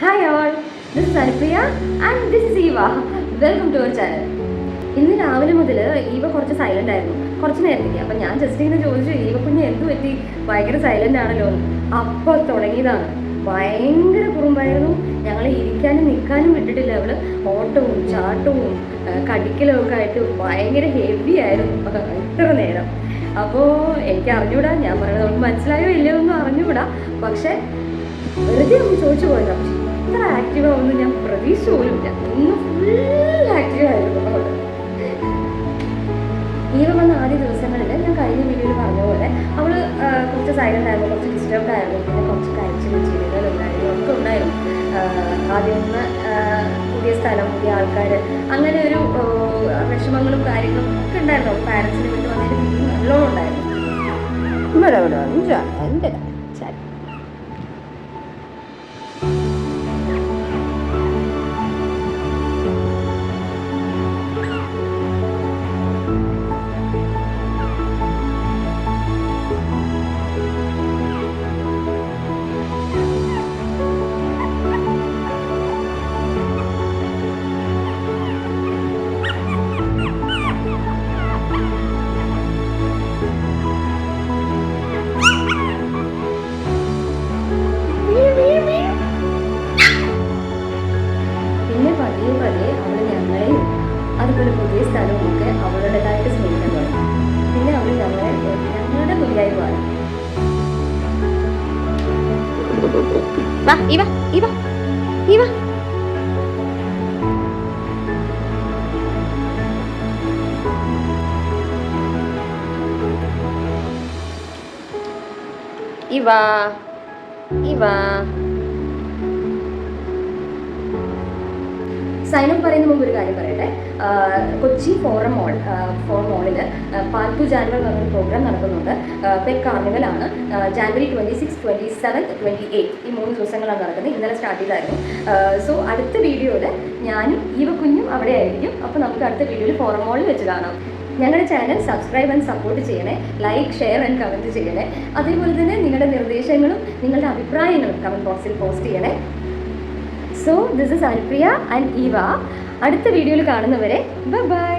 Hi all, this is Anupriya and this is Eva. Welcome to our channel. ഇന്ന് രാവിലെ മുതൽ Eva കുറച്ച് silent ആയിരുന്നു, കുറച്ച് നേരത്തേക്ക്. അപ്പം ഞാൻ ജസ്റ്റ് ഇങ്ങനെ ചോദിച്ചു, ഈവ കുഞ്ഞ് എന്ത് പറ്റി, ഭയങ്കര സൈലൻ്റ് ആണല്ലോ. അപ്പോൾ തുടങ്ങിയതാണ്, ഭയങ്കര കുറുമ്പായിരുന്നു. ഞങ്ങളെ ഇരിക്കാനും നിൽക്കാനും വിട്ടിട്ടില്ല. അവള് ഓട്ടവും ചാട്ടവും കടിക്കലും ഒക്കെ ആയിട്ട് ഭയങ്കര ഹെവി ആയിരുന്നു ഇത്ര നേരം. അപ്പോൾ എനിക്ക് അറിഞ്ഞൂടാ, ഞാൻ പറയുന്നത് നമുക്ക് മനസ്സിലായോ ഇല്ലയോ ഒന്നും അറിഞ്ഞുകൂടാ. പക്ഷെ വെറുതെ ഒന്ന് ചോദിച്ചു പോയതാ. പക്ഷെ ഇത്ര ആക്റ്റീവ് ആവുമെന്ന് ഞാൻ പ്രതീക്ഷിച്ചു പോലും ഇല്ല. ഇന്ന് ഫുൾ ആക്റ്റീവ് ആയിരുന്നു അവള്. ഈവ വന്ന ആദ്യ ദിവസങ്ങളിൽ ഞാൻ കഴിഞ്ഞ വീഡിയോയിൽ പറഞ്ഞ പോലെ അവള് കുറച്ച് സൈലൻ്റ് ആയിരുന്നു, കുറച്ച് ഡിസ്റ്റർബ്ഡ് ആയിരുന്നു, പിന്നെ കുറച്ച് കഴിച്ചു ചിരികളുണ്ടായിരുന്നു, ഒക്കെ ഉണ്ടായിരുന്നു. ആദ്യം ഒന്ന് പുതിയ സ്ഥലം, പുതിയ ആൾക്കാർ, അങ്ങനെ ഒരു വിഷമങ്ങളും കാര്യങ്ങളും ഒക്കെ ഉണ്ടായിരുന്നു. പാരൻസിനെ വിട്ട് വന്നതിന് വീട്ടിൽ നല്ലോണം ഉണ്ടായിരുന്നു. എൻ്റെ പതിയെ അവൾ ഞങ്ങളെയും അതുപോലെ പുതിയ സ്ഥലവും ഒക്കെ അവളുടേതായിട്ട് സ്നേഹിക്കാൻ തുടങ്ങി. പിന്നെ അവൾ ഞങ്ങളുടെ മുന്നിലായി മാറി. സൈൻ അപ്പ് പറയുന്ന മുമ്പ് ഒരു കാര്യം പറയട്ടെ. കൊച്ചി ഫോറം മോളിൽ പാൽത്തു ജാനുവൽ എന്ന് പറഞ്ഞൊരു പ്രോഗ്രാം നടക്കുന്നുണ്ട്. പെറ്റ് കാർണിവലാണ്. ജാനുവരി 26, 27, 28 ഈ 3 ദിവസങ്ങളാണ് നടക്കുന്നത്. ഇന്നലെ സ്റ്റാർട്ട് ചെയ്തായിരുന്നു. സോ അടുത്ത വീഡിയോയിൽ ഞാനും ഈവ കുഞ്ഞും അവിടെ ആയിരിക്കും. അപ്പോൾ നമുക്ക് അടുത്ത വീഡിയോയിൽ ഫോറം മോളിൽ വെച്ച് കാണാം. ഞങ്ങളുടെ ചാനൽ സബ്സ്ക്രൈബ് ആൻഡ് സപ്പോർട്ട് ചെയ്യണേ, ലൈക്ക്, ഷെയർ ആൻഡ് കമൻറ്റ് ചെയ്യണേ. അതേപോലെ തന്നെ നിങ്ങളുടെ നിർദ്ദേശങ്ങളും നിങ്ങളുടെ അഭിപ്രായങ്ങളും കമൻറ്റ് ബോക്സിൽ പോസ്റ്റ് ചെയ്യണേ. So this is Anupriya and Eva. അടുത്ത വീഡിയോയിൽ കാണുന്നവരെ ബൈ ബൈ.